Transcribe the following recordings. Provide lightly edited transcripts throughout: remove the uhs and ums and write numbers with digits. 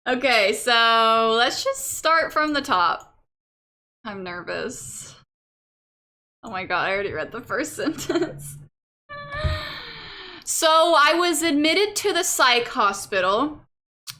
Okay, so let's just start from the top. I'm nervous. Oh my god, I already read the first sentence. So I was admitted to the psych hospital.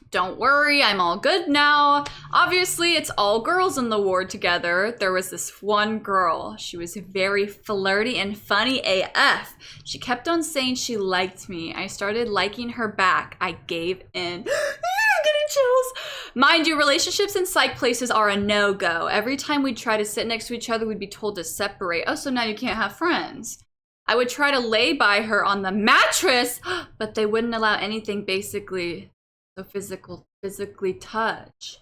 Don't worry, I'm all good now. Obviously, it's all girls in the ward together. There was this one girl. She was very flirty and funny AF. She kept on saying she liked me. I started liking her back. I gave in. Getting chills. Mind you, relationships in psych places are a no-go. Every time we'd try to sit next to each other, we'd be told to separate. Oh, so now you can't have friends. I would try to lay by her on the mattress, but they wouldn't allow anything basically. So physically touch.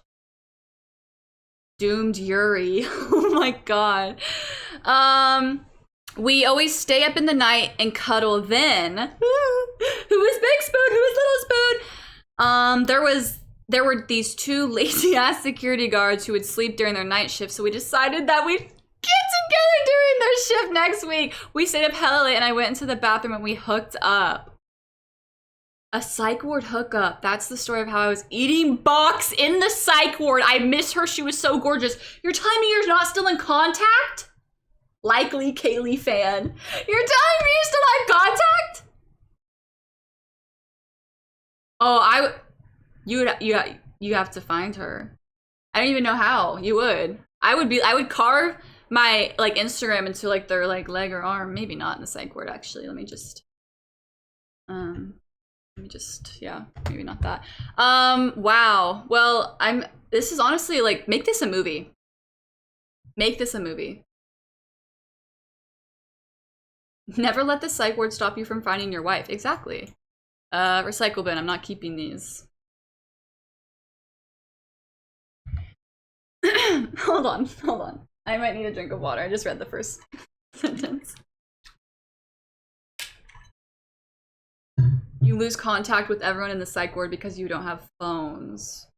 Doomed Yuri. Oh my god. We always stay up in the night and cuddle then. Who is Big Spoon? Who is Little Spoon? There were these two lazy ass security guards who would sleep during their night shift, so we decided that we'd get together during their shift next week. We stayed up hella late and I went into the bathroom and we hooked up. A psych ward hookup. That's the story of how I was eating box in the psych ward. I miss her. She was so gorgeous. You're telling me you're not still in contact? Likely Kaylee fan. You're telling me you're still in contact? Oh, you have to find her. I don't even know how. You would. I would carve my like Instagram into like their like leg or arm. Maybe not in the psych ward actually. Let me just yeah, maybe not that. Wow. Well, this is honestly like, make this a movie. Make this a movie. Never let the psych ward stop you from finding your wife. Exactly. Recycle bin, I'm not keeping these. Hold on. I might need a drink of water. I just read the first sentence. You lose contact with everyone in the psych ward because you don't have phones.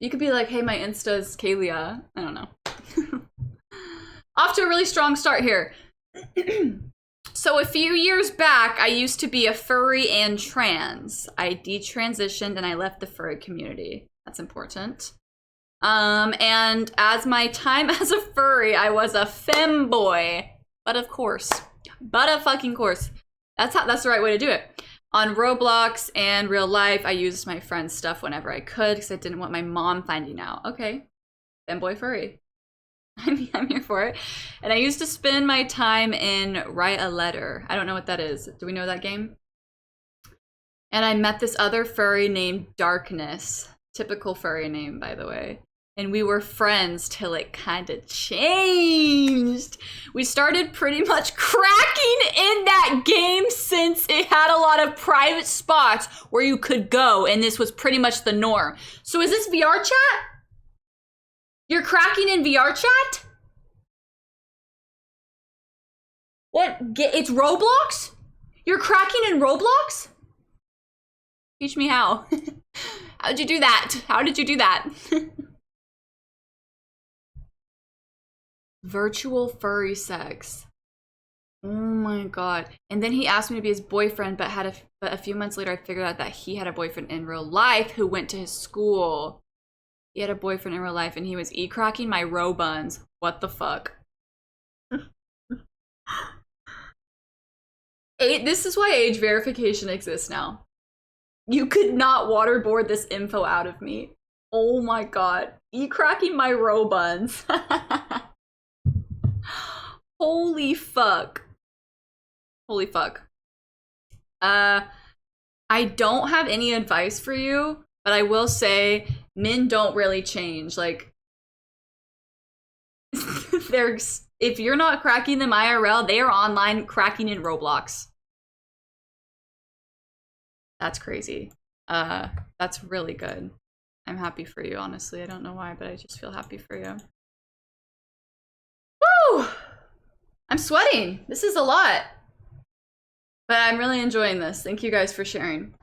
You could be like, hey, my Insta's Kalia. I don't know. Off to a really strong start here. So a few years back, I used to be a furry and trans. I detransitioned and I left the furry community. That's important. And as my time as a furry, I was a femboy. But of course. But of fucking course. That's the right way to do it. On Roblox and real life, I used my friend's stuff whenever I could because I didn't want my mom finding out. Okay, femboy furry. I'm here for it. And I used to spend my time in Write a Letter. I don't know what that is. Do we know that game? And I met this other furry named Darkness. Typical furry name, by the way. And we were friends till it kind of changed. We started pretty much cracking in that game since it had a lot of private spots where you could go, and this was pretty much the norm. So is this VR chat? You're cracking in VR chat? What? It's Roblox? You're cracking in Roblox? Teach me how. How'd you do that? How did you do that? Virtual furry sex. Oh my god. And then he asked me to be his boyfriend, but a few months later I figured out that he had a boyfriend in real life who went to his school. He had a boyfriend in real life and he was e-cracking my row buns. What the fuck? This is why age verification exists now. You could not waterboard this info out of me. Oh my god. E-cracking my row buns. Holy fuck. Holy fuck. I don't have any advice for you, but I will say men don't really change. Like, if you're not cracking them IRL, they are online cracking in Roblox. That's crazy. That's really good. I'm happy for you, honestly. I don't know why, but I just feel happy for you. Woo! I'm sweating. This is a lot. But I'm really enjoying this. Thank you guys for sharing.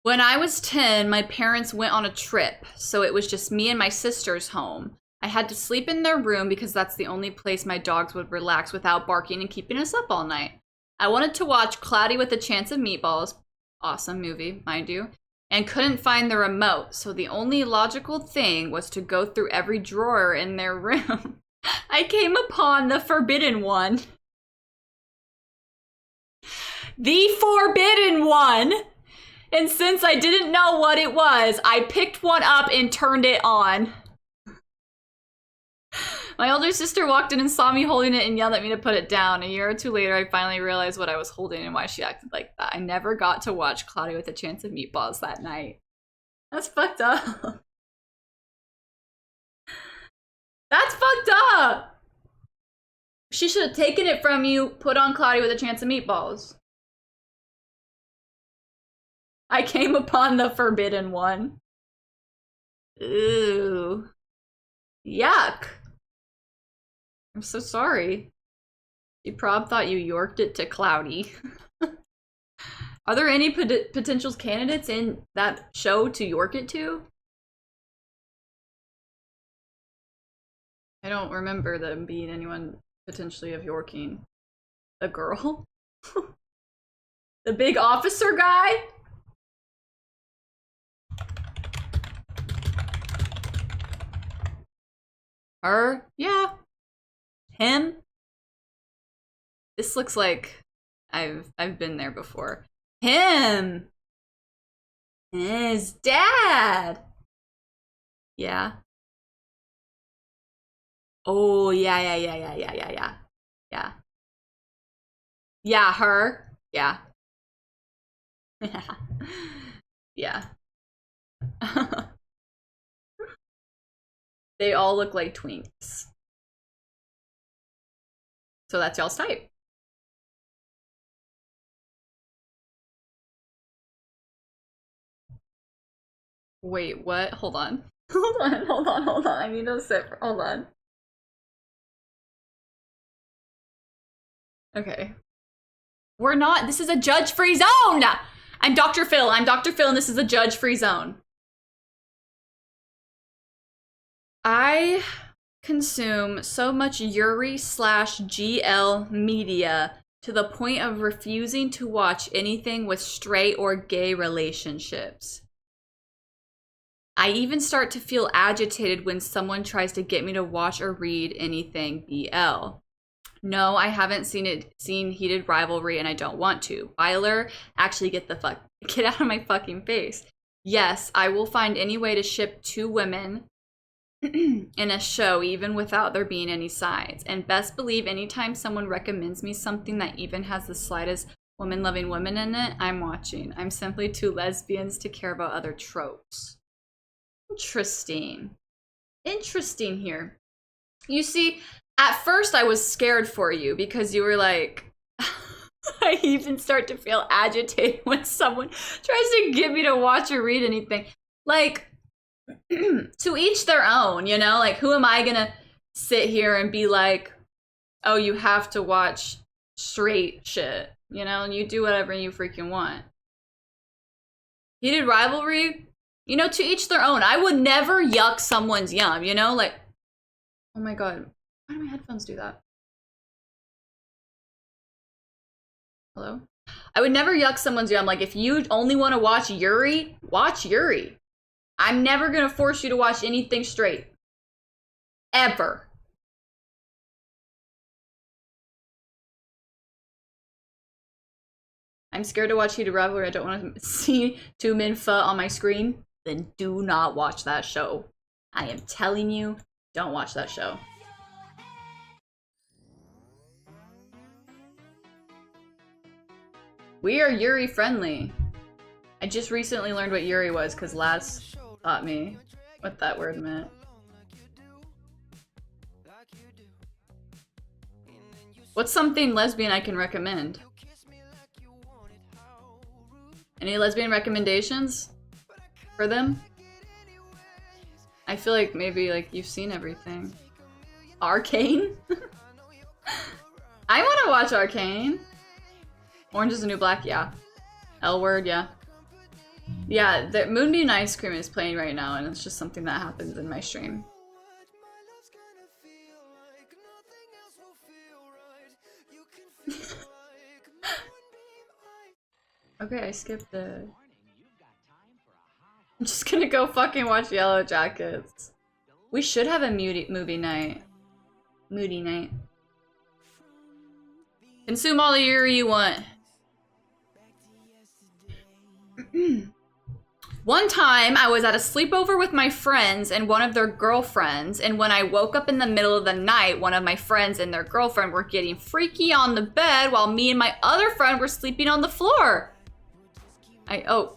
When I was 10, my parents went on a trip, so it was just me and my sister's home. I had to sleep in their room because that's the only place my dogs would relax without barking and keeping us up all night. I wanted to watch Cloudy with a Chance of Meatballs, awesome movie, mind you, and couldn't find the remote, so the only logical thing was to go through every drawer in their room. I came upon the forbidden one. The forbidden one! And since I didn't know what it was, I picked one up and turned it on. My older sister walked in and saw me holding it and yelled at me to put it down. A year or two later, I finally realized what I was holding and why she acted like that. I never got to watch Cloudy with a Chance of Meatballs that night. That's fucked up. That's fucked up! She should have taken it from you, put on Cloudy with a Chance of Meatballs. I came upon the forbidden one. Ooh. Yuck. I'm so sorry. You prob thought you yorked it to Cloudy. Are there any potential candidates in that show to york it to? I don't remember them being anyone potentially of yorking. The girl? The big officer guy? Her? Yeah. Him? This looks like I've been there before. Him! His dad! Yeah. Oh, yeah. Yeah. Yeah, her. Yeah. Yeah. They all look like twinks. So that's y'all's type. Wait, what? Hold on. Hold on. I need to sit. Hold on. Okay. We're not. This is a judge-free zone! I'm Dr. Phil, and this is a judge-free zone. I consume so much Yuri/GL media to the point of refusing to watch anything with straight or gay relationships. I even start to feel agitated when someone tries to get me to watch or read anything BL. No, I haven't seen Heated Rivalry, and I don't want to. Byler, actually get out of my fucking face. Yes, I will find any way to ship two women in a show, even without there being any sides. And best believe anytime someone recommends me something that even has the slightest woman-loving women in it, I'm watching. I'm simply too lesbians to care about other tropes. Interesting. Interesting here. You see, at first I was scared for you because you were like, I even start to feel agitated when someone tries to get me to watch or read anything. Like, to each their own, you know? Like, who am I gonna sit here and be like, oh, you have to watch straight shit, you know? And you do whatever you freaking want. Heated Rivalry, you know, to each their own. I would never yuck someone's yum, you know? Like, oh my god, why do my headphones do that? Hello? I would never yuck someone's yum. Like, if you only want to watch Yuri, watch Yuri. I'm never gonna force you to watch anything straight. Ever. I'm scared to watch Heated Rivalry. I don't want to see two men fuck on my screen. Then do not watch that show. I am telling you, don't watch that show. We are Yuri friendly. I just recently learned what Yuri was because Laz taught me what that word meant. What's something lesbian I can recommend? Any lesbian recommendations for them? I feel like maybe like you've seen everything. Arcane? I want to watch Arcane. Orange is the New Black, yeah. L Word, yeah. Yeah, the Moonbeam Ice Cream is playing right now, and it's just something that happens in my stream. Okay, I skipped the... I'm just gonna go fucking watch Yellow Jackets. We should have a movie night. Moody night. Consume all the Yuri you want. One time, I was at a sleepover with my friends and one of their girlfriends, and when I woke up in the middle of the night, one of my friends and their girlfriend were getting freaky on the bed while me and my other friend were sleeping on the floor. Oh.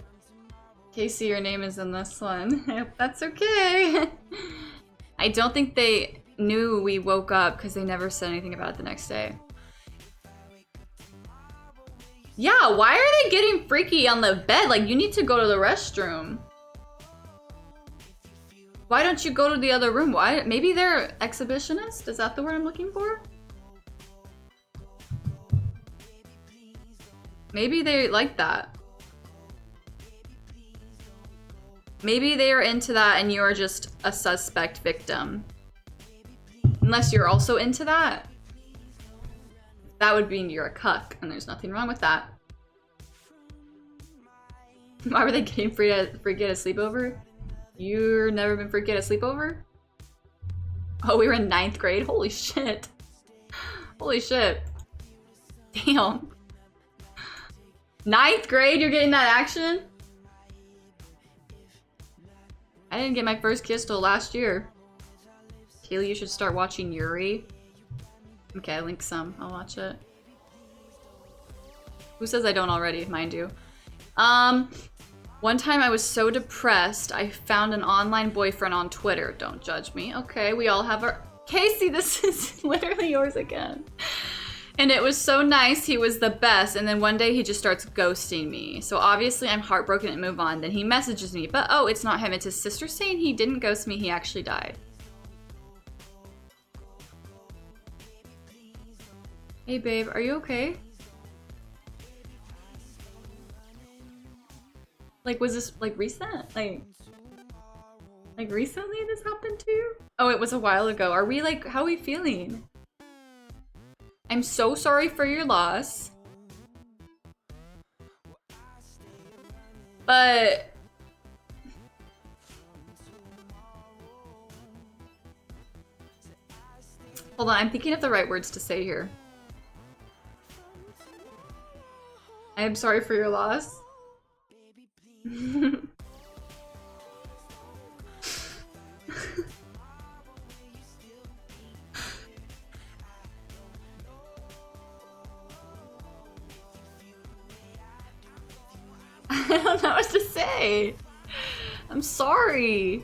Casey, your name is in this one. That's okay. I don't think they knew we woke up because they never said anything about it the next day. Yeah, why are they getting freaky on the bed? Like, you need to go to the restroom. Why don't you go to the other room? Why? Maybe they're exhibitionist? Is that the word I'm looking for? Maybe they like that. Maybe they are into that and you are just a suspect victim. Unless you're also into that. That would mean you're a cuck, and there's nothing wrong with that. Why were they getting freaky at a sleepover? You've never been freaky at a sleepover? Oh, we were in 9th grade? Holy shit. Holy shit. Damn. 9th grade, you're getting that action? I didn't get my first kiss till last year. Kaylee, you should start watching Yuri. Okay, I linked some. I'll watch it. Who says I don't already? Mind you. One time I was so depressed, I found an online boyfriend on Twitter. Don't judge me. Okay, we all have our... Casey, this is literally yours again. And it was so nice. He was the best. And then one day he just starts ghosting me. So obviously I'm heartbroken and move on. Then he messages me. But oh, it's not him. It's his sister saying he didn't ghost me. He actually died. Hey babe, are you okay? Like, was this like recent? Like recently this happened to you? Oh, it was a while ago. Are we like, how are we feeling? I'm so sorry for your loss. But hold on, I'm thinking of the right words to say here. I am sorry for your loss. I don't know what to say. I'm sorry.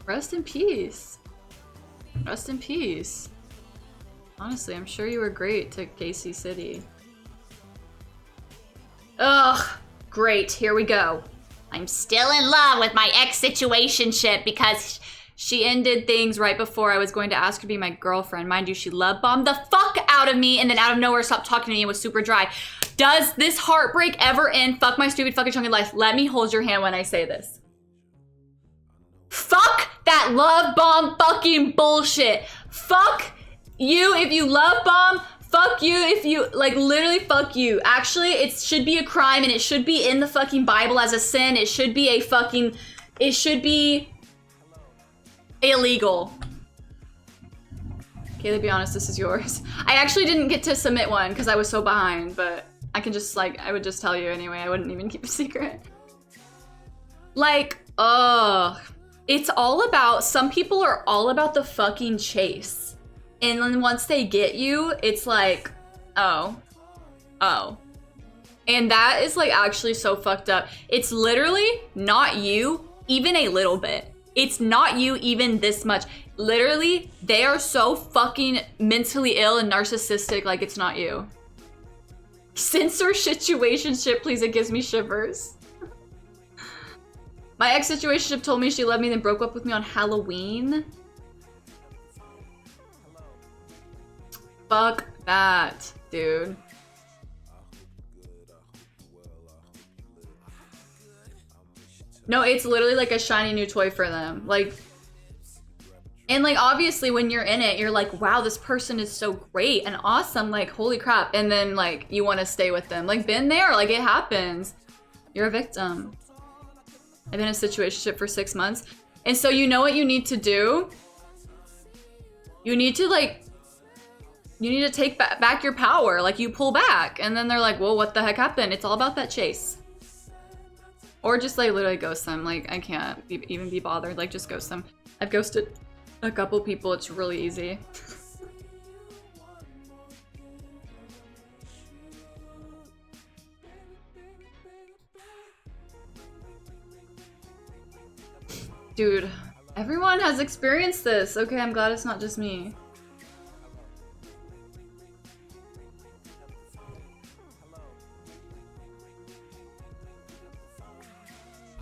Rest in peace. Rest in peace. Honestly, I'm sure you were great to Casey City. Ugh, great, here we go. I'm still in love with my ex-situationship because she ended things right before I was going to ask her to be my girlfriend. Mind you, she love bombed the fuck out of me and then out of nowhere stopped talking to me and was super dry. Does this heartbreak ever end? Fuck my stupid fucking chunky life. Let me hold your hand when I say this. Fuck that love bomb fucking bullshit. Fuck you if you love bomb. Fuck you if you, like, literally fuck you. Actually, it should be a crime and it should be in the fucking Bible as a sin. It should be a fucking, it should be illegal. Okay, to be honest, this is yours. I actually didn't get to submit one because I was so behind, but I can just, like, I would just tell you anyway. I wouldn't even keep a secret. Like, ugh. It's all about, some people are all about the fucking chase. And then once they get you, it's like, oh. And that is like actually so fucked up. It's literally not you, even a little bit. It's not you even this much. Literally, they are so fucking mentally ill and narcissistic, like it's not you. Censor situationship, please, it gives me shivers. My ex-situationship told me she loved me, then broke up with me on Halloween. Fuck that, dude. No, it's literally like a shiny new toy for them. Like, and like obviously when you're in it, you're like, wow, this person is so great and awesome. Like, holy crap. And then like you want to stay with them. Like, been there, like it happens. You're a victim. I've been in a situationship for 6 months. And so you know what you need to do? You need to like, you need to take back your power. Like you pull back and then they're like, well, what the heck happened? It's all about that chase. Or just like literally ghost them. Like I can't even be bothered. Like just ghost them. I've ghosted a couple people. It's really easy. Dude, everyone has experienced this. Okay, I'm glad it's not just me.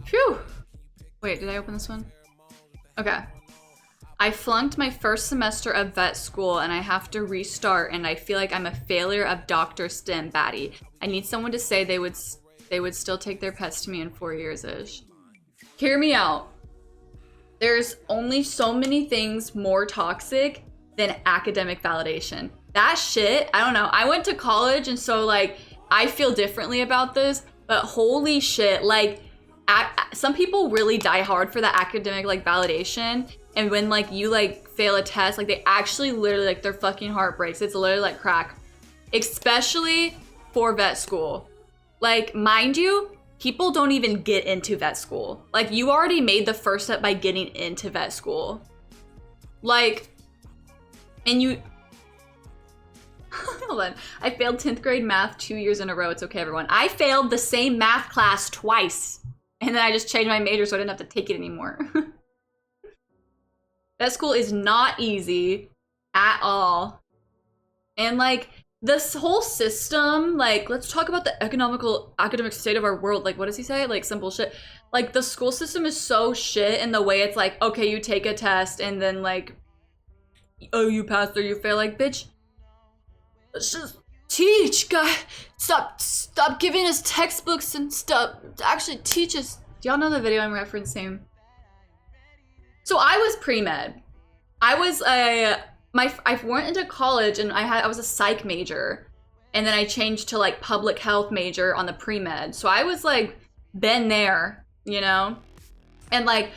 Phew. Wait, did I open this one? Okay. I flunked my first semester of vet school and I have to restart and I feel like I'm a failure of Dr. STEM baddie. I need someone to say they would still take their pets to me in 4 years-ish. Hear me out. There's only so many things more toxic than academic validation. That shit, I don't know. I went to college and so like, I feel differently about this, but holy shit, like, some people really die hard for that academic like validation. And when like you like fail a test, like they actually literally like their fucking heart breaks. It's literally like crack, especially for vet school. Like, mind you, people don't even get into vet school. Like you already made the first step by getting into vet school. Like, and you, hold on. I failed 10th grade math 2 years in a row. It's okay, everyone. I failed the same math class twice. And then I just changed my major so I didn't have to take it anymore. Vet school is not easy at all. And like, this whole system, like, let's talk about the academic state of our world. Like, what does he say? Like, some bullshit. Like, the school system is so shit in the way it's like, okay, you take a test and then like, oh, you passed or you fail. Like, bitch, let's just teach, guy. Stop giving us textbooks and stuff. Actually teach us. Do y'all know the video I'm referencing? So I was pre-med. I went into college and I was a psych major, and then I changed to like public health major on the pre-med. So I was like, been there, you know? And like,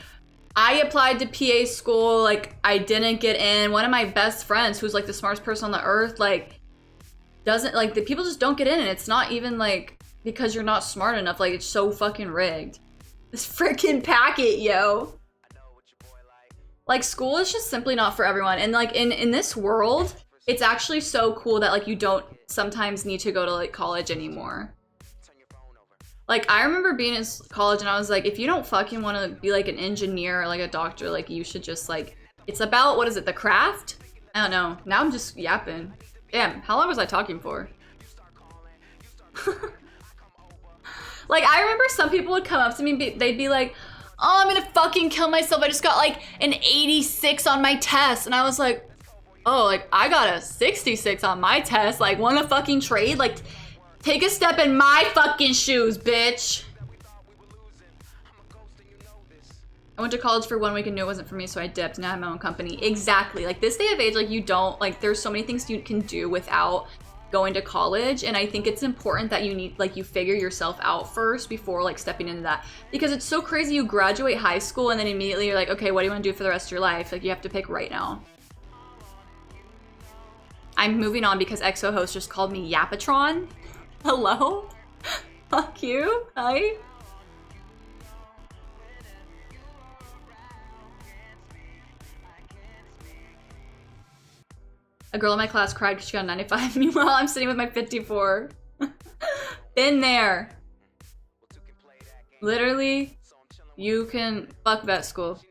I applied to PA school, like I didn't get in. One of my best friends, who's like the smartest person on the earth, like doesn't, like the people just don't get in. And it's not even like because you're not smart enough, like it's so fucking rigged. This freaking packet, yo. Like, school is just simply not for everyone. And like in this world, it's actually so cool that like you don't sometimes need to go to like college anymore. Like, I remember being in college and I was like, if you don't fucking want to be like an engineer or like a doctor, like you should just like, it's about, what is it, the craft? I don't know. Now I'm just yapping. Damn, how long was I talking for? Like, I remember some people would come up to me, they'd be like, oh, I'm gonna fucking kill myself. I just got like an 86 on my test. And I was like, oh, like I got a 66 on my test. Like, wanna fucking trade? Like, take a step in my fucking shoes, bitch. I went to college for 1 week and knew it wasn't for me, so I dipped. Now I have my own company. Exactly. Like, this day of age, like you don't, like there's so many things you can do without going to college, and I think it's important that you need, like, you figure yourself out first before like stepping into that, because it's so crazy. You graduate high school and then immediately you're like, okay, what do you want to do for the rest of your life? Like, you have to pick right now. I'm moving on because EXO host just called me Yapatron. Hello? Fuck you. Hi. A girl in my class cried because she got a 95. Meanwhile, I'm sitting with my 54. Been there. Literally, you can fuck vet school.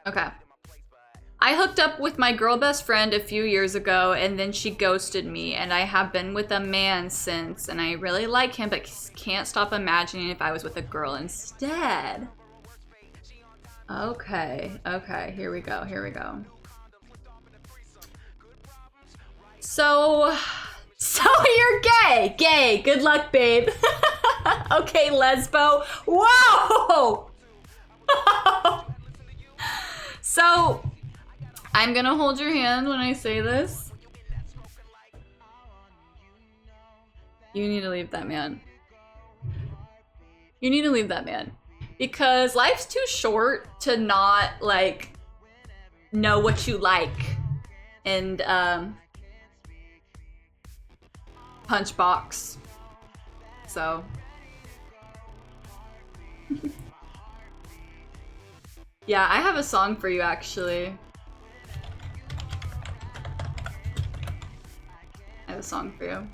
Okay. I hooked up with my girl best friend a few years ago and then she ghosted me, and I have been with a man since, and I really like him but can't stop imagining if I was with a girl instead. Okay, here we go. So you're gay. Gay. Good luck, babe. Okay, lesbo. Whoa! So, I'm gonna hold your hand when I say this. You need to leave that man. You need to leave that man. Because life's too short to not, like, know what you like. And, punch box. So. Yeah, I have a song for you, actually. I have a song for you.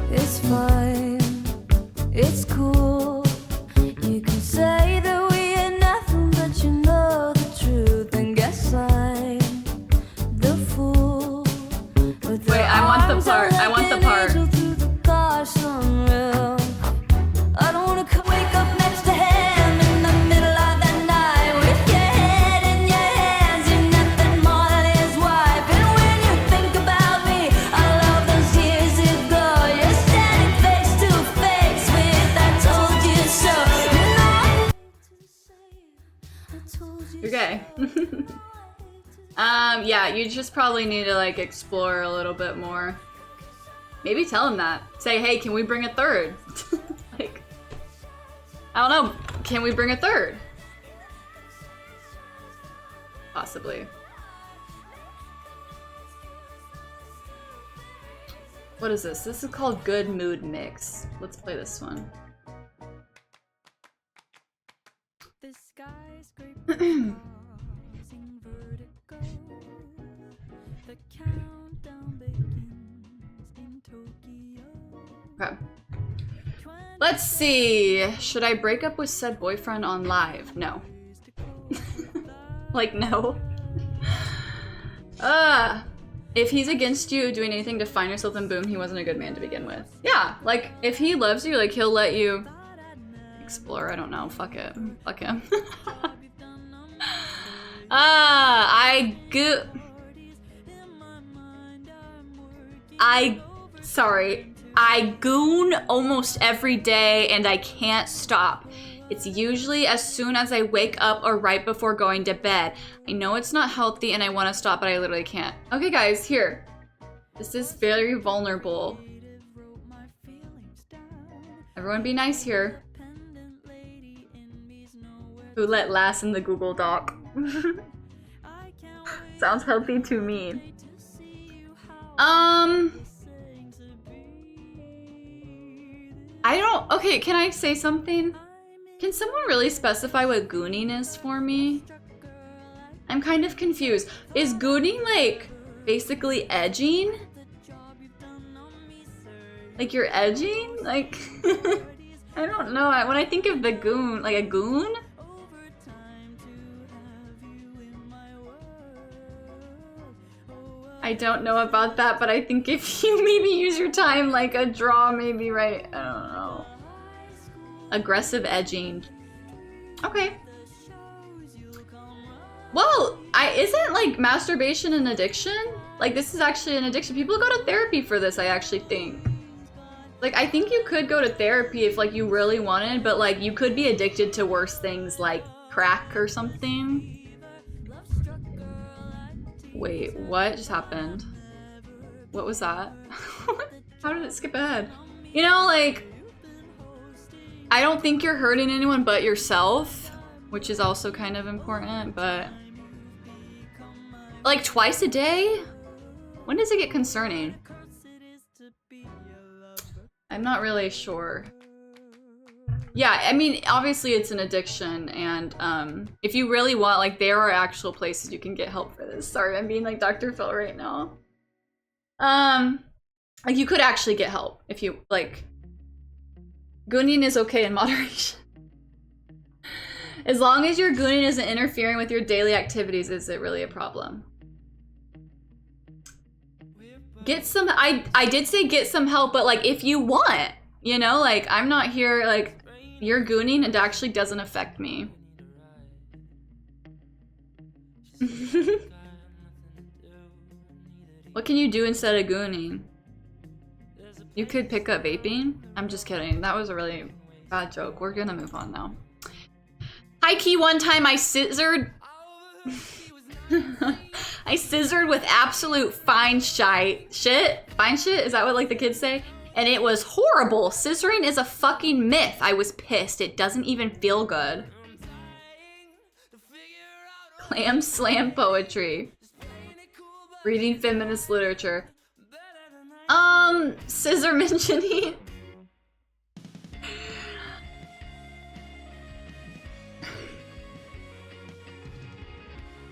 It's fine, it's cool. You can say that we ain't nothing, but you know the truth. And guess I'm the fool. Wait, I want the part. I want the part. I don't wanna wake up next to him in the middle of the night with your head in your hands. You're nothing more than his wife. And when you think about me, I love those years ago. You're standing face to face with I told you so. You know, You're gay. Yeah, you just probably need to like explore a little bit more. Maybe tell him that. Say, hey, can we bring a third? Like, I don't know. Can we bring a third? Possibly. What is this? This is called Good Mood Mix. Let's play this one. the skyscraper crossing vertigo. The countdown begins in Tokyo. Okay. Let's see. Should I break up with said boyfriend on live? No. Like, no. If he's against you doing anything to find yourself, then boom, he wasn't a good man to begin with. Yeah, like, if he loves you, like, he'll let you explore. I don't know. Fuck it. Fuck him. I goon almost every day and I can't stop. It's usually as soon as I wake up or right before going to bed. I know it's not healthy and I want to stop, but I literally can't. Okay, guys, here. This is very vulnerable. Everyone be nice here. Who let last in the Google Doc? Sounds healthy to me. Okay, can I say something? Can someone really specify what gooning is for me? I'm kind of confused. Is gooning like basically edging? Like you're edging? Like, I don't know. When I think of the goon, like a goon? I don't know about that, but I think if you maybe use your time like a draw, maybe, right? I don't know. Aggressive edging. Okay. Well, isn't like masturbation an addiction? Like this is actually an addiction. People go to therapy for this, I actually think. Like I think you could go to therapy if like you really wanted, but like you could be addicted to worse things like crack or something. Wait, what just happened? What was that? How did it skip ahead? You know, like, I don't think you're hurting anyone but yourself, which is also kind of important, but like twice a day? When does it get concerning? I'm not really sure. Yeah, I mean, obviously it's an addiction, and if you really want, like, there are actual places you can get help for this. Sorry, I'm being like Dr. Phil right now. Like, you could actually get help if you, like, gooning is okay in moderation. As long as your gooning isn't interfering with your daily activities, is it really a problem? Get some, I did say get some help, but like, if you want, you know, like, I'm not here, like, your gooning, it actually doesn't affect me. What can you do instead of gooning? You could pick up vaping? I'm just kidding. That was a really bad joke. We're gonna move on now. High key, one time I scissored. I scissored with absolute fine shit. Fine shit? Is that what like the kids say? And it was horrible. Scissoring is a fucking myth. I was pissed. It doesn't even feel good. Clam slam poetry. Reading feminist literature. Scissor mentioning.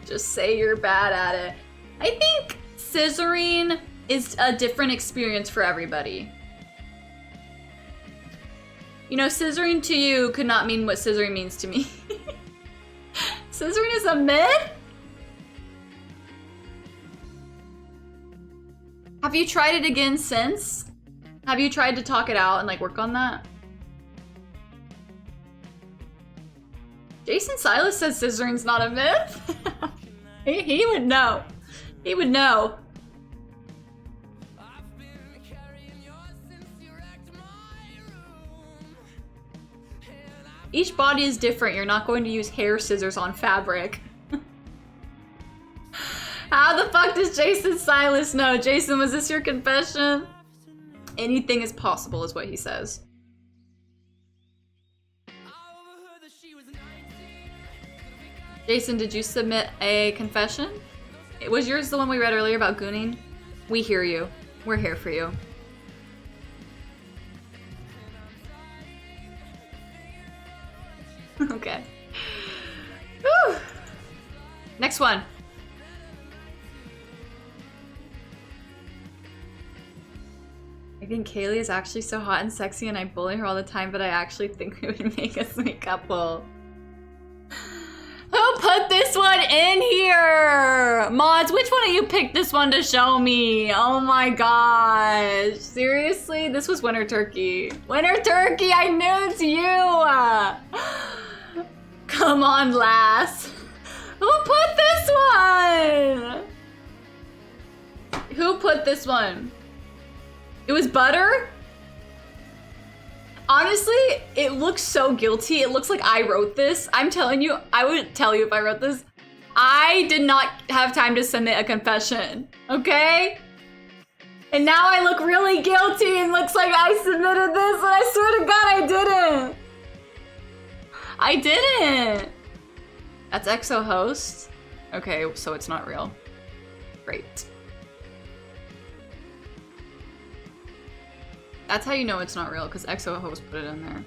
Just say you're bad at it. I think scissoring is a different experience for everybody. You know, scissoring to you could not mean what scissoring means to me. Scissoring is a myth? Have you tried it again since? Have you tried to talk it out and like work on that? Jason Silas says scissoring's not a myth. he would know. He would know. Each body is different. You're not going to use hair scissors on fabric. How the fuck does Jason Silas know? Jason, was this your confession? Anything is possible is what he says. Jason, did you submit a confession? Was yours the one we read earlier about gooning? We hear you. We're here for you. Okay. Whew. Next one. I think Kaylee is actually so hot and sexy and I bully her all the time, but I actually think we would make a sweet couple. Who put this one in here? Mods, which one of you picked this one to show me? Oh my gosh. Seriously? This was Winter Turkey. Winter Turkey, I knew it's you. Come on, lass. Who put this one? Who put this one? It was Butter? Honestly, it looks so guilty. It looks like I wrote this. I'm telling you, I would tell you if I wrote this. I did not have time to submit a confession, okay? And now I look really guilty and looks like I submitted this and I swear to God I didn't. I didn't. That's EXO host. Okay, so it's not real. Great. That's how you know it's not real, because EXO host put it in there.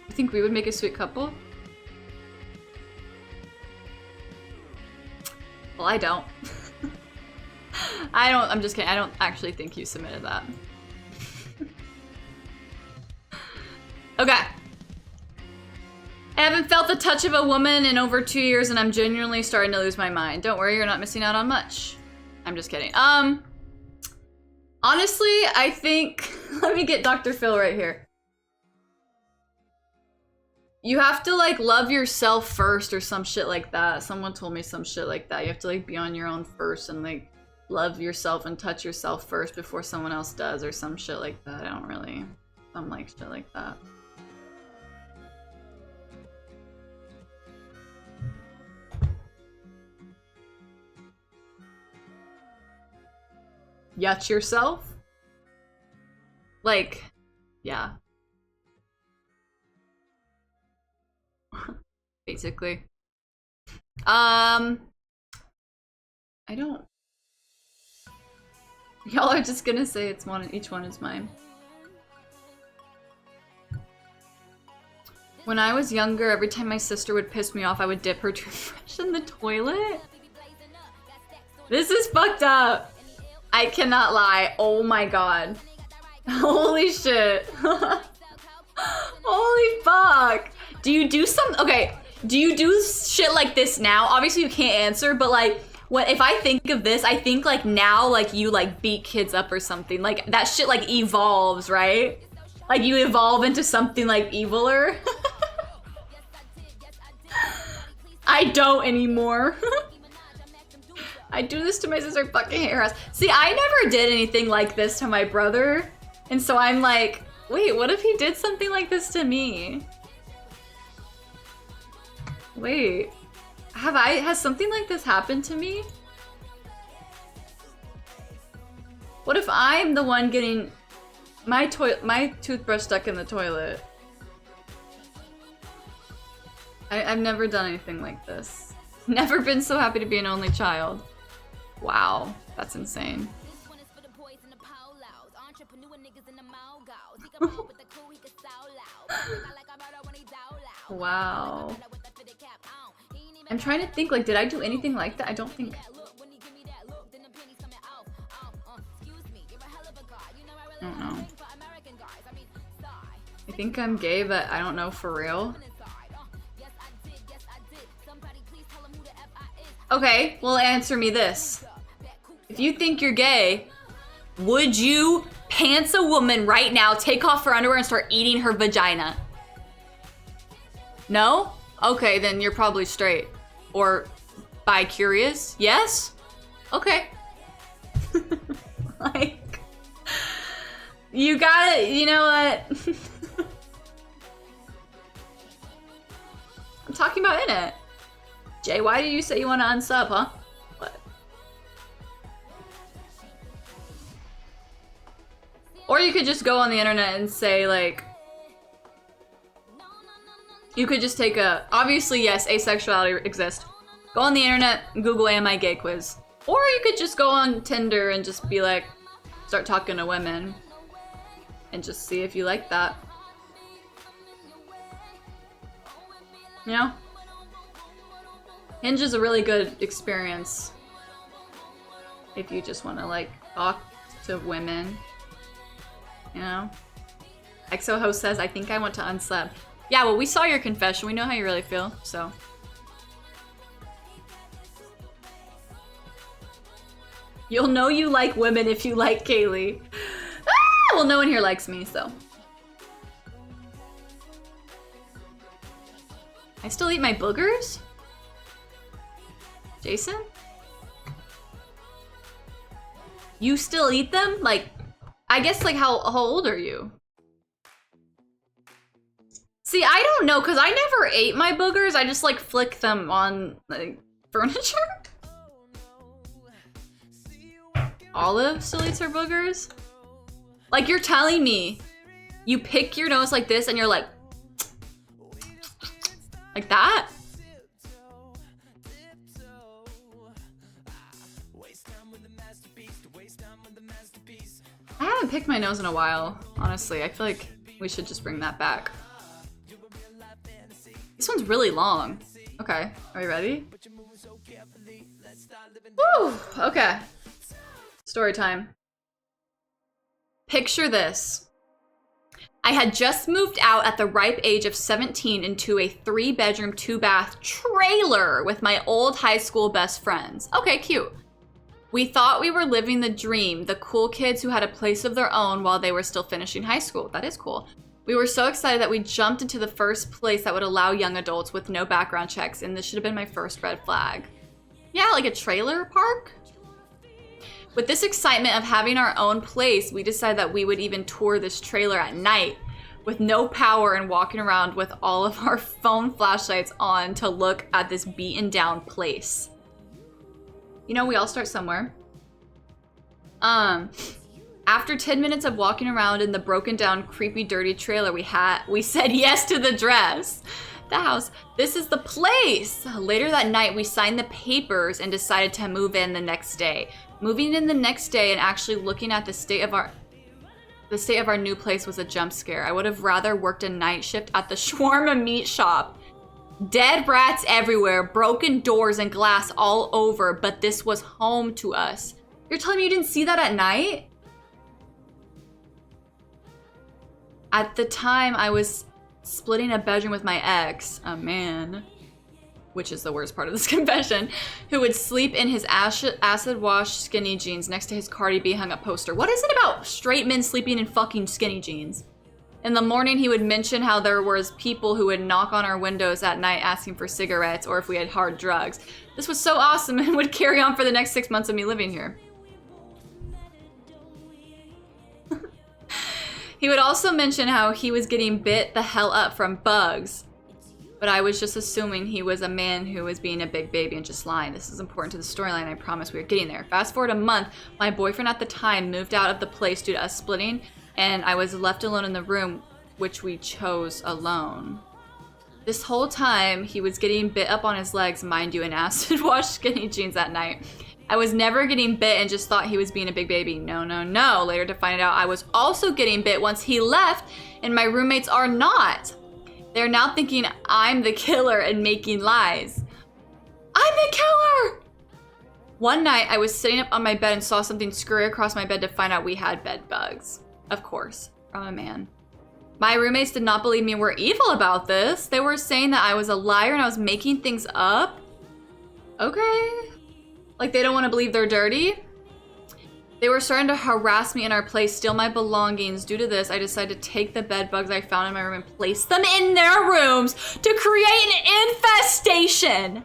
You think we would make a sweet couple? Well, I don't. I'm just kidding. I don't actually think you submitted that. Okay. I haven't felt the touch of a woman in over 2 years and I'm genuinely starting to lose my mind. Don't worry, you're not missing out on much. I'm just kidding. Honestly, I think, let me get Dr. Phil right here. You have to like love yourself first or some shit like that. Someone told me some shit like that. You have to like be on your own first and like love yourself and touch yourself first before someone else does or some shit like that. I don't really, some like shit like that. Yut yourself? Like, yeah. Basically. I don't... Y'all are just gonna say it's one, each one is mine. When I was younger, every time my sister would piss me off, I would dip her toothbrush in the toilet. This is fucked up. I cannot lie. Oh my god. Holy shit. Holy fuck. Do you do okay, do you do shit like this now? Obviously you can't answer, but like, if I think of this, I think like now, like you like beat kids up or something. Like that shit like evolves, right? Like you evolve into something like eviler. I don't anymore. I do this to my sister fucking hair house. See, I never did anything like this to my brother. And so I'm like, Wait, what if he did something like this to me? Wait, has something like this happened to me? What if I'm the one getting my toothbrush stuck in the toilet? I've never done anything like this. Never been so happy to be an only child. Wow, that's insane. Wow. I'm trying to think, like, did I do anything like that? I don't think. I don't know. I think I'm gay, but I don't know for real. Okay, well, answer me this. If you think you're gay, would you pants a woman right now, take off her underwear, and start eating her vagina? No? Okay, then you're probably straight. Or bi-curious? Yes? Okay. Like, you got it. You know what? I'm talking about in it. Jay, why did you say you want to unsub, huh? What? Or you could just go on the internet and say, like, you could just take a, obviously, yes, asexuality exists. Go on the internet, Google am I gay quiz. Or you could just go on Tinder and just be like, start talking to women and just see if you like that. You know? Hinge is a really good experience if you just want to, like, talk to women. You know? ExoHost says, I think I want to unsub. Yeah, well, we saw your confession. We know how you really feel, so. You'll know you like women if you like Kaylee. Ah! Well, no one here likes me, so. I still eat my boogers? Jason? You still eat them? Like, I guess, like, how old are you? See, I don't know, because I never ate my boogers. I just, like, flick them on, like, furniture. Olive still eats her boogers? Like, you're telling me you pick your nose like this and you're like that? I haven't picked my nose in a while, honestly. I feel like we should just bring that back. This one's really long. Okay, are you ready? Woo! Okay. Story time. Picture this. I had just moved out at the ripe age of 17 into a 3-bedroom, 2-bath trailer with my old high school best friends. Okay, cute. We thought we were living the dream, the cool kids who had a place of their own while they were still finishing high school. That is cool. We were so excited that we jumped into the first place that would allow young adults with no background checks, and this should have been my first red flag. Yeah, like a trailer park? With this excitement of having our own place, we decided that we would even tour this trailer at night with no power and walking around with all of our phone flashlights on to look at this beaten down place. You know, we all start somewhere. After 10 minutes of walking around in the broken down, creepy, dirty trailer, we said yes to the dress. The house. This is the place. Later that night, we signed the papers and decided to move in the next day. Moving in the next day and actually looking at the state of our new place was a jump scare. I would have rather worked a night shift at the shawarma meat shop. Dead rats everywhere, broken doors and glass all over, but this was home to us. You're telling me you didn't see that at night? At the time, I was splitting a bedroom with my ex, a man, which is the worst part of this confession, who would sleep in his acid wash skinny jeans next to his Cardi B hung up poster. What is it about straight men sleeping in fucking skinny jeans? In the morning, he would mention how there was people who would knock on our windows at night asking for cigarettes or if we had hard drugs. This was so awesome and would carry on for the next 6 months of me living here. He would also mention how he was getting bit the hell up from bugs. But I was just assuming he was a man who was being a big baby and just lying. This is important to the storyline. I promise we are getting there. Fast forward a month, my boyfriend at the time moved out of the place due to us splitting, and I was left alone in the room, which we chose alone. This whole time, he was getting bit up on his legs, mind you, in acid wash skinny jeans that night. I was never getting bit and just thought he was being a big baby. No, no, no. Later to find out I was also getting bit once he left, and my roommates are not. They're now thinking I'm the killer and making lies. I'm the killer! One night, I was sitting up on my bed and saw something scurry across my bed to find out we had bed bugs. Of course, from a man. My roommates did not believe me and were evil about this. They were saying that I was a liar and I was making things up. Okay. Like they don't want to believe they're dirty. They were starting to harass me in our place, steal my belongings. Due to this, I decided to take the bed bugs I found in my room and place them in their rooms to create an infestation.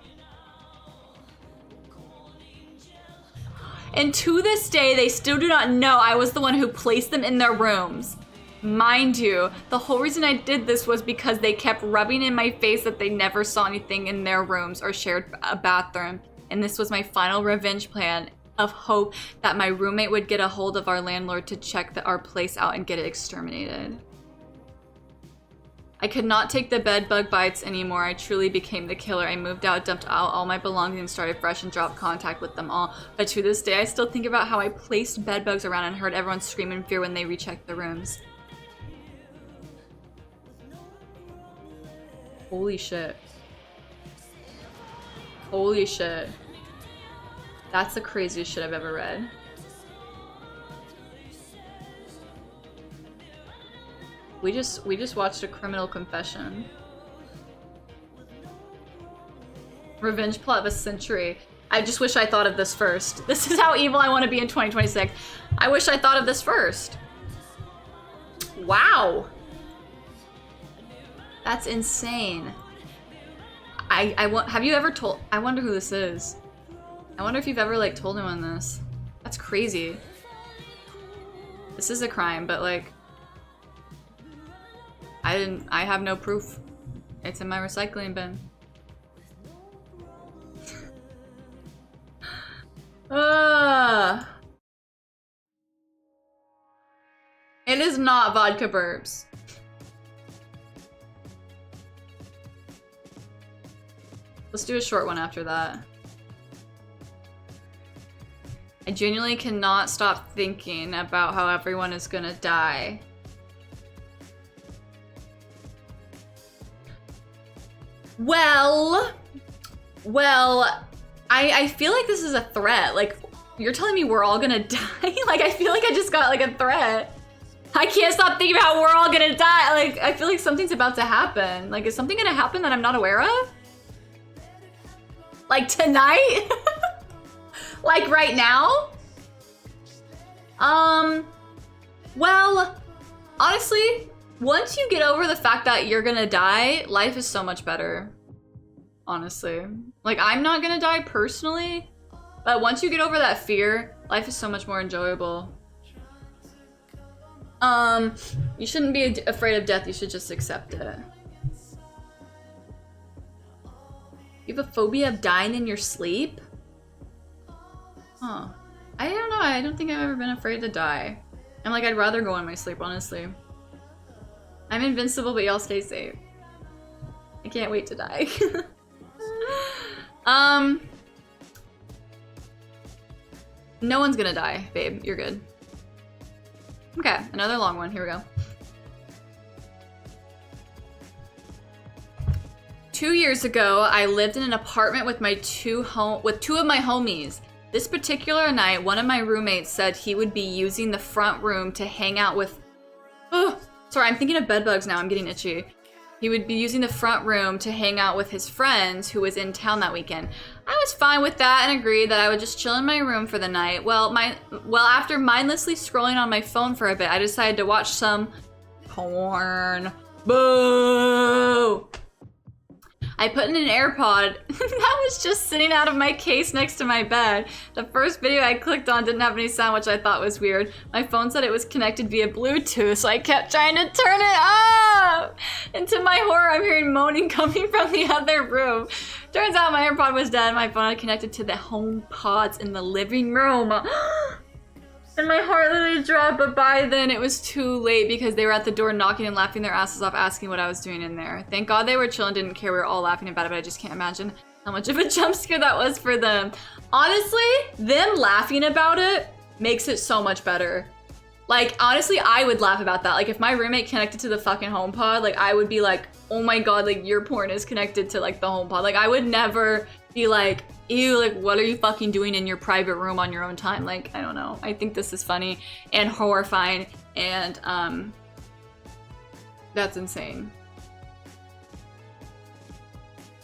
And to this day, they still do not know I was the one who placed them in their rooms. Mind you, the whole reason I did this was because they kept rubbing in my face that they never saw anything in their rooms or shared a bathroom. And this was my final revenge plan of hope that my roommate would get a hold of our landlord to check our place out and get it exterminated. I could not take the bed bug bites anymore. I truly became the killer. I moved out, dumped out all my belongings, and started fresh and dropped contact with them all. But to this day, I still think about how I placed bed bugs around and heard everyone scream in fear when they rechecked the rooms. Holy shit. Holy shit. That's the craziest shit I've ever read. We just watched a criminal confession. Revenge plot of a century. I just wish I thought of this first. This is how evil I want to be in 2026. I wish I thought of this first. Wow. That's insane. Have you ever told, I wonder who this is. I wonder if you've ever like told anyone this. That's crazy. This is a crime, but like, I have no proof. It's in my recycling bin. It is not vodka burps. Let's do a short one after that. I genuinely cannot stop thinking about how everyone is gonna die. Well, I feel like this is a threat. Like, you're telling me we're all gonna die? Like, I feel like I just got like a threat. I can't stop thinking about we're all gonna die. Like, I feel like something's about to happen. Like, is something gonna happen that I'm not aware of? Like tonight? Like right now? Well, honestly, once you get over the fact that you're gonna die, life is so much better. Honestly. Like, I'm not gonna die personally, but once you get over that fear, life is so much more enjoyable. You shouldn't be afraid of death, you should just accept it. You have a phobia of dying in your sleep? Huh. I don't know, I don't think I've ever been afraid to die. I'm like, I'd rather go in my sleep, honestly. I'm invincible, but y'all stay safe. I can't wait to die. No one's gonna die, babe. You're good. Okay, another long one. Here we go. 2 years ago, I lived in an apartment with two of my homies. This particular night, one of my roommates said he would be using the front room to hang out with... Oh, sorry, I'm thinking of bed bugs now. I'm getting itchy. He would be using the front room to hang out with his friends who was in town that weekend. I was fine with that and agreed that I would just chill in my room for the night. Well, after mindlessly scrolling on my phone for a bit, I decided to watch some porn. Boo! I put in an AirPod that was just sitting out of my case next to my bed. The first video I clicked on didn't have any sound, which I thought was weird. My phone said it was connected via Bluetooth, so I kept trying to turn it up. And to my horror, I'm hearing moaning coming from the other room. Turns out my AirPod was dead. My phone had connected to the home pods in the living room. And my heart literally dropped, but by then it was too late because they were at the door knocking and laughing their asses off, asking what I was doing in there. Thank God they were chill and didn't care. We were all laughing about it, but I just can't imagine how much of a jump scare that was for them. Honestly, them laughing about it makes it so much better. Like, honestly, I would laugh about that. Like, if my roommate connected to the fucking HomePod, like, I would be like, oh my God, like, your porn is connected to, like, the HomePod. Like, I would never be like, ew, like, what are you fucking doing in your private room on your own time? Like, I don't know. I think this is funny and horrifying, and, that's insane.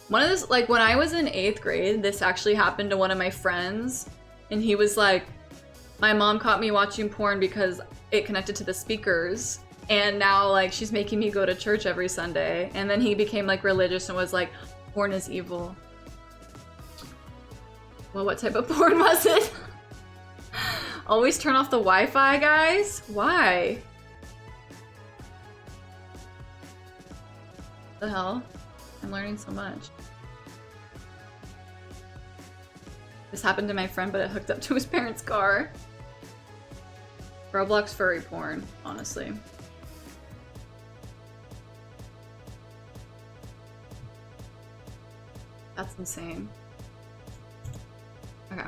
One of this, like, when I was in 8th grade, this actually happened to one of my friends, and he was like, my mom caught me watching porn because it connected to the speakers, and now, like, she's making me go to church every Sunday. And then he became, like, religious and was like, porn is evil. Well, what type of porn was it? Always turn off the Wi-Fi, guys? Why? The hell? I'm learning so much. This happened to my friend, but it hooked up to his parents' car. Roblox furry porn, honestly. That's insane. Okay.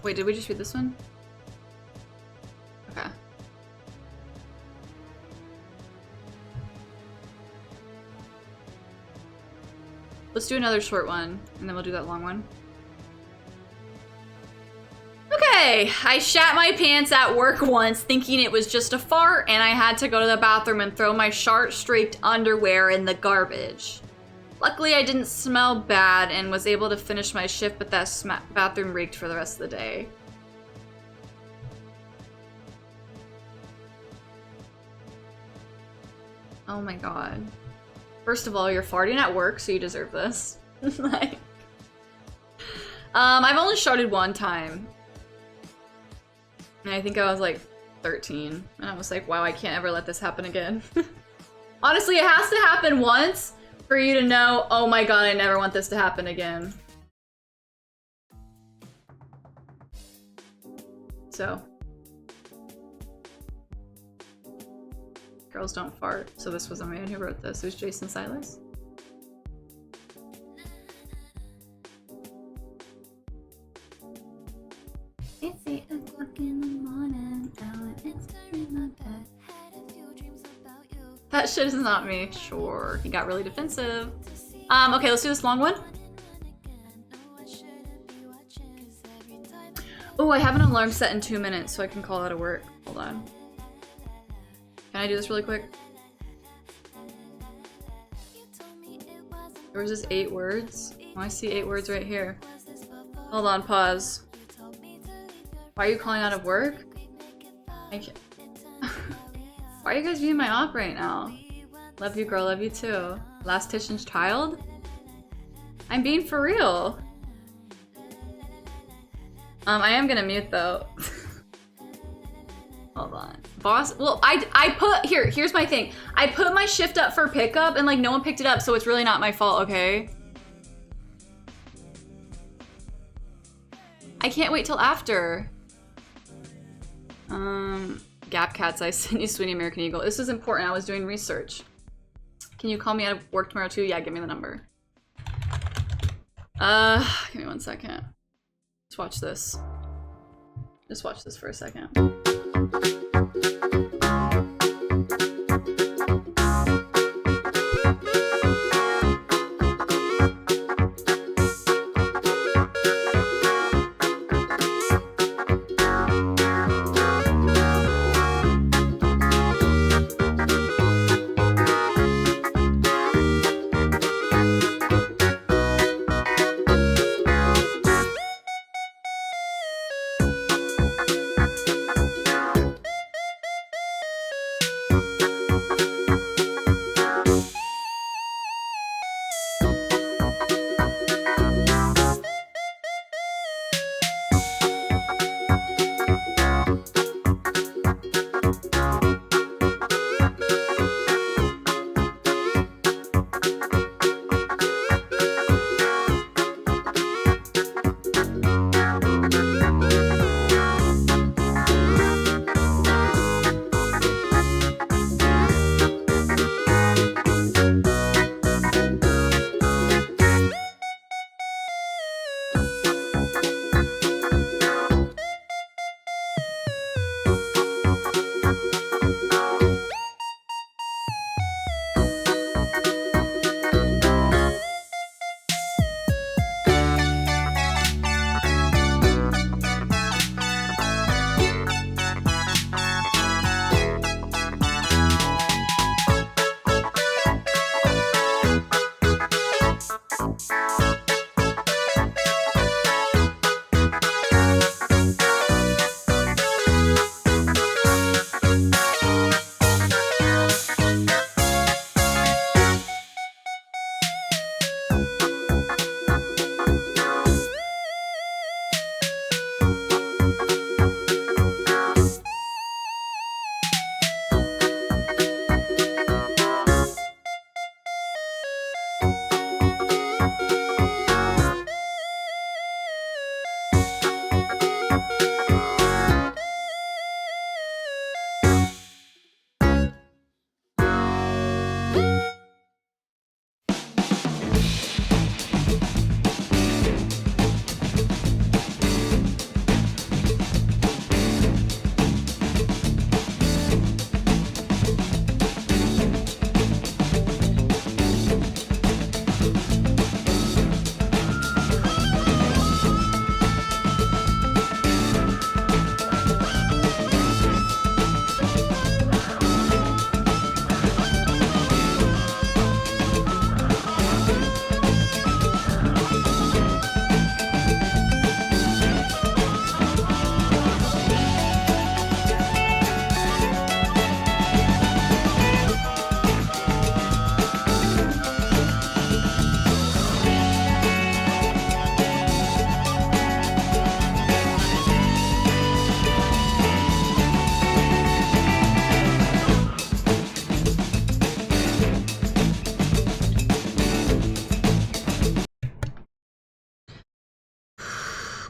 Wait, did we just read this one? Okay. Let's do another short one, and then we'll do that long one. Okay, I shat my pants at work once thinking it was just a fart, and I had to go to the bathroom and throw my shark-streaked underwear in the garbage. Luckily, I didn't smell bad and was able to finish my shift, but that bathroom reeked for the rest of the day. Oh my god. First of all, you're farting at work, so you deserve this. Like, I've only sharted one time. And I think I was like 13. And I was like, wow, I can't ever let this happen again. Honestly, it has to happen once for you to know, oh my god, I never want this to happen again. So. Girls don't fart. So this was a man who wrote this. It was Jason Silas. It's 8 o'clock in the morning, now it's in my bed. Had a few dreams about you. That shit is not me. Sure. He got really defensive. Okay, let's do this long one. Oh, I have an alarm set in 2 minutes, so I can call out of work. Hold on. Can I do this really quick? There was just 8 words. Oh, I see 8 words right here. Hold on, pause. Why are you calling out of work? I can't. Why are you guys viewing my op right now? Love you, girl. Love you too. Last Titian's child? I'm being for real. I am gonna mute though. Hold on. Boss, well, I put, here's my thing. I put my shift up for pickup and like no one picked it up, so it's really not my fault, okay? I can't wait till after. Gap Cats, I sent you Sweetie American Eagle. This is important, I was doing research. Can you call me out of work tomorrow too? Yeah, give me the number. Give me 1 second. Let's watch this. Just watch this for a second.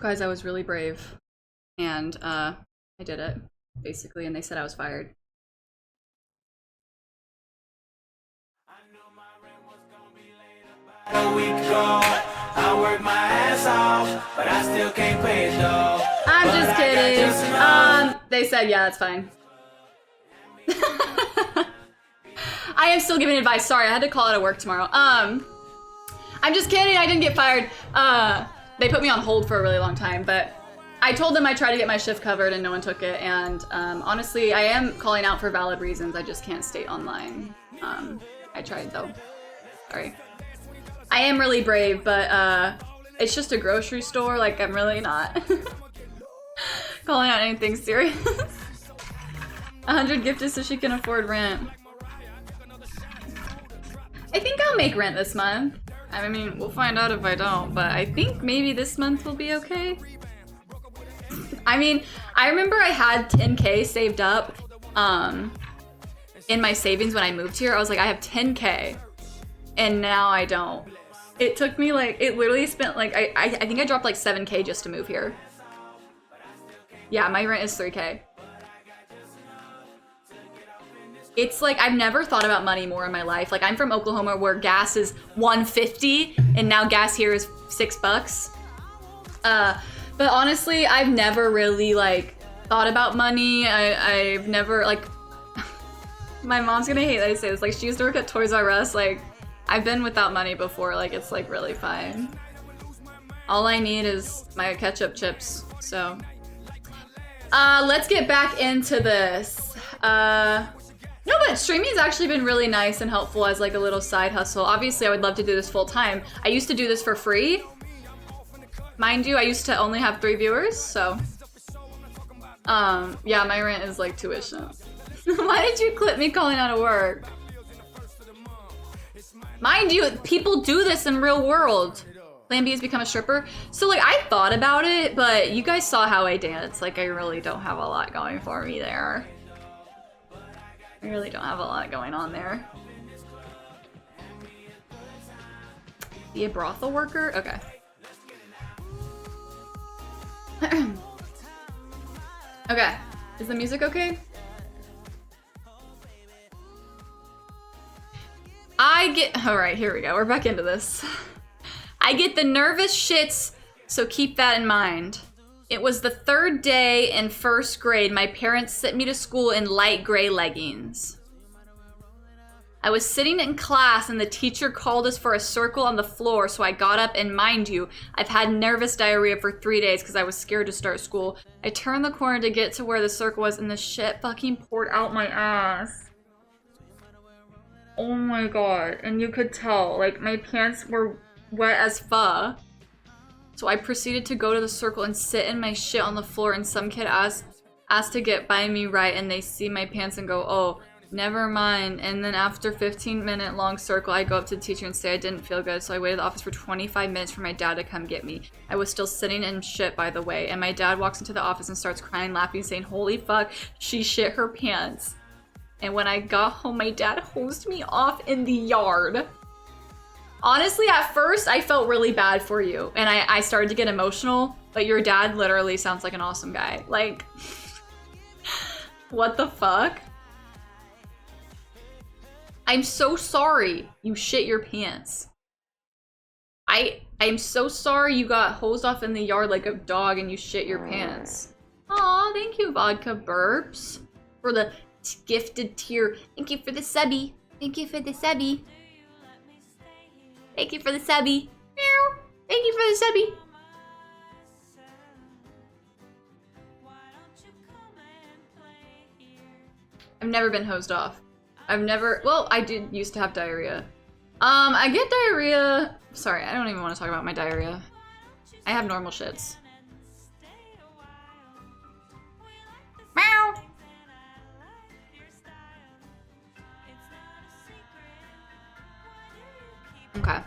Guys, I was really brave. And I did it, basically, and they said I was fired. A week ago, I worked my ass off, but I still can't pay it though. I'm just kidding. They said, yeah, that's fine. I am still giving advice. Sorry, I had to call out of work tomorrow. I'm just kidding. I didn't get fired. They put me on hold for a really long time, but I told them I tried to get my shift covered and no one took it. And honestly, I am calling out for valid reasons. I just can't state online. I tried though. Sorry. I am really brave, but it's just a grocery store. Like, I'm really not calling out anything serious. 100 gifted so she can afford rent. I think I'll make rent this month. I mean, we'll find out if I don't, but I think maybe this month will be okay. I mean, I remember I had 10K saved up in my savings when I moved here. I was like, I have 10K, and now I don't. It took me like, it literally spent like, I think I dropped like 7K just to move here. Yeah, my rent is 3K. It's like, I've never thought about money more in my life. Like, I'm from Oklahoma where gas is $1.50 and now gas here is $6. But honestly, I've never really like thought about money. I've never like, my mom's gonna hate that I say this. Like, she used to work at Toys R Us. Like, I've been without money before. Like, it's like really fine. All I need is my ketchup chips. So, let's get back into this. No, but streaming has actually been really nice and helpful as like a little side hustle. Obviously, I would love to do this full time. I used to do this for free. Mind you, I used to only have 3 viewers, so. Yeah, my rent is like tuition. Why did you clip me calling out of work? Mind you, people do this in real world. Plan B has become a stripper. So like, I thought about it, but you guys saw how I dance. Like, I really don't have a lot going for me there. I really don't have a lot going on there. Be a brothel worker? Okay. Okay. Is the music okay? Alright, here we go. We're back into this. I get the nervous shits, so keep that in mind. It was the 3rd day in 1st grade. My parents sent me to school in light gray leggings. I was sitting in class and the teacher called us for a circle on the floor, so I got up and mind you, I've had nervous diarrhea for 3 days because I was scared to start school. I turned the corner to get to where the circle was and the shit fucking poured out my ass. Oh my god, and you could tell, like, my pants were wet as fuck. So I proceeded to go to the circle and sit in my shit on the floor, and some kid asked to get by me, right, and they see my pants and go, oh, never mind. And then after 15-minute long circle, I go up to the teacher and say I didn't feel good, so I waited in the office for 25 minutes for my dad to come get me. I was still sitting in shit, by the way, and my dad walks into the office and starts crying, laughing, saying, holy fuck, she shit her pants. And when I got home, my dad hosed me off in the yard. Honestly, at first, I felt really bad for you, and I started to get emotional, but your dad literally sounds like an awesome guy. Like, what the fuck? I'm so sorry you shit your pants. I'm so sorry you got hosed off in the yard like a dog and you shit your pants. Aw, thank you, Vodka Burps, for the gifted tier. Thank you for the subby. Thank you for the subby. Thank you for the subby. Meow. Thank you for the subby. I've never been hosed off. Well, I did used to have diarrhea. I get diarrhea. Sorry, I don't even want to talk about my diarrhea. I have normal shits. Meow. Okay.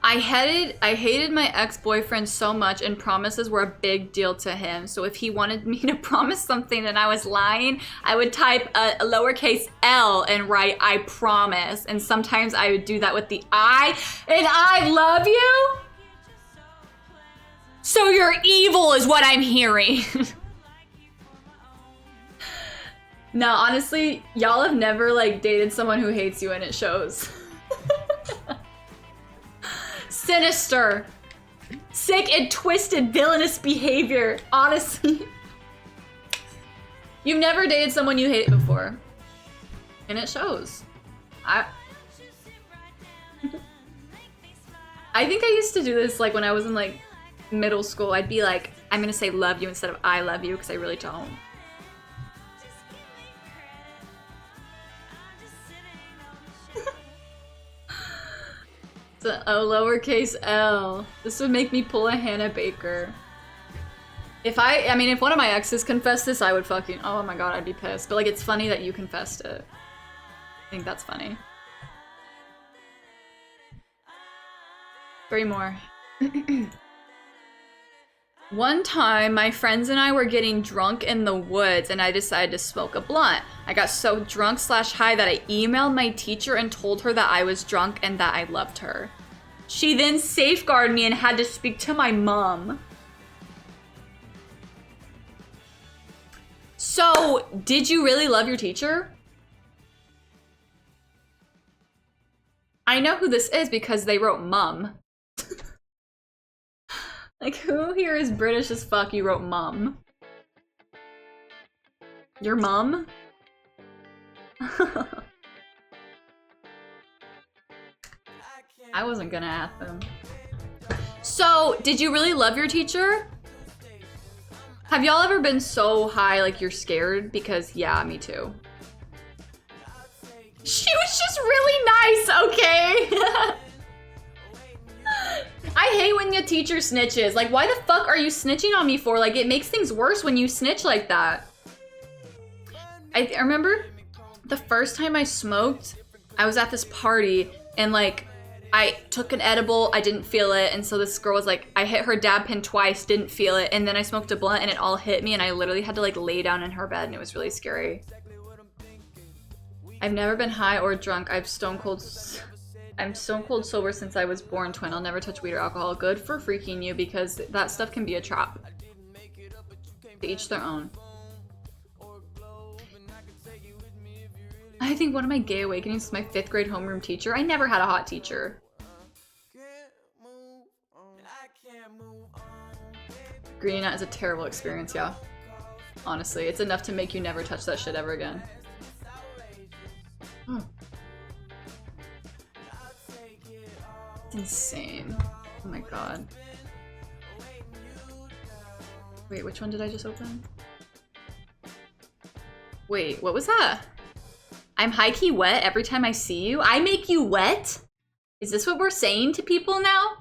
I hated my ex-boyfriend so much, and promises were a big deal to him. So if he wanted me to promise something and I was lying, I would type a lowercase L and write I promise. And sometimes I would do that with the I, and I love you. So you're evil is what I'm hearing. No, honestly, y'all have never like dated someone who hates you and it shows. Sinister. Sick and twisted villainous behavior. Honestly. You've never dated someone you hate before. And it shows. I think I used to do this like when I was in like middle school. I'd be like, I'm gonna say love you instead of I love you because I really don't. It's a lowercase L. This would make me pull a Hannah Baker. If if one of my exes confessed this, I would fucking, oh my god, I'd be pissed. But like, it's funny that you confessed it. I think that's funny. 3 more. One time, my friends and I were getting drunk in the woods and I decided to smoke a blunt. I got so drunk / high that I emailed my teacher and told her that I was drunk and that I loved her. She then safeguarded me and had to speak to my mom. So, did you really love your teacher? I know who this is because they wrote mum. Like, who here is British as fuck? You wrote mum. Your mum? I wasn't gonna ask them. So, did you really love your teacher? Have y'all ever been so high like you're scared? Because yeah, me too. She was just really nice, okay? I hate when the teacher snitches. Like, why the fuck are you snitching on me for? Like, it makes things worse when you snitch like that. I remember the first time I smoked, I was at this party and like, I took an edible, I didn't feel it, and so this girl was like, I hit her dab pin twice, didn't feel it, and then I smoked a blunt and it all hit me and I literally had to like lay down in her bed and it was really scary. I've never been high or drunk. I'm stone cold sober since I was born, twin. I'll never touch weed or alcohol. Good for freaking you because that stuff can be a trap. To each their own. I think one of my gay awakenings is my 5th grade homeroom teacher. I never had a hot teacher. Greening out is a terrible experience, yeah. Honestly, it's enough to make you never touch that shit ever again. Oh. It's insane. Oh my god. Wait, which one did I just open? Wait, what was that? I'm high-key wet every time I see you. I make you wet? Is this what we're saying to people now?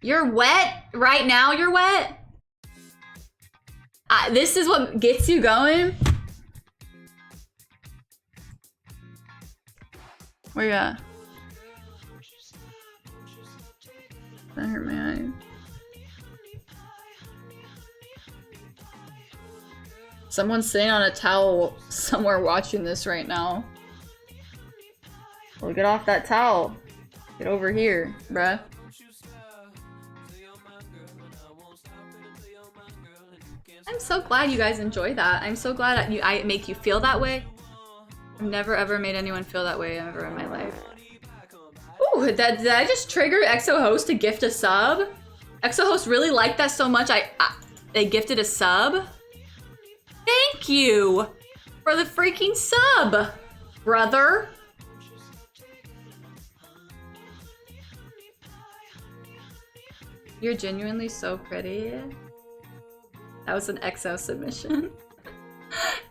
You're wet? Right now you're wet? This is what gets you going? Where you at? That hurt my eye. Someone's sitting on a towel somewhere watching this right now. Well, get off that towel. Get over here, bruh. I'm so glad you guys enjoy that. I'm so glad I make you feel that way. I've never ever made anyone feel that way ever in my life. Ooh, did I just trigger ExoHost to gift a sub? ExoHost really liked that so much they gifted a sub? Thank you for the freaking sub, brother. You're genuinely so pretty. That was an EXO submission.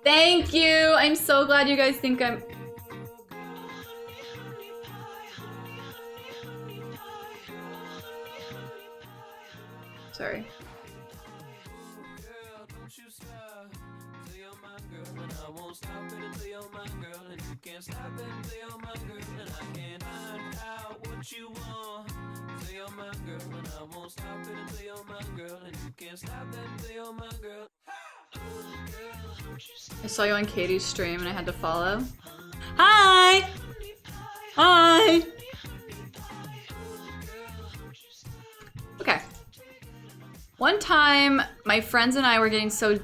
Thank you. I'm so glad you guys think I'm... Sorry. I saw you on Katie's stream and I had to follow. Hi! Hi! Okay. One time, my friends and I were getting so...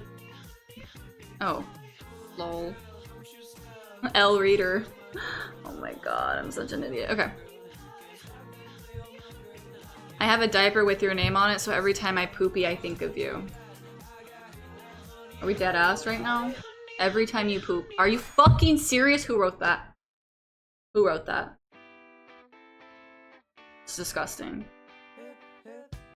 Oh. Lol. L reader. Oh my god, I'm such an idiot. Okay. I have a diaper with your name on it, so every time I poopy, I think of you. Are we dead ass right now? Every time you poop. Are you fucking serious? Who wrote that? Who wrote that? It's disgusting.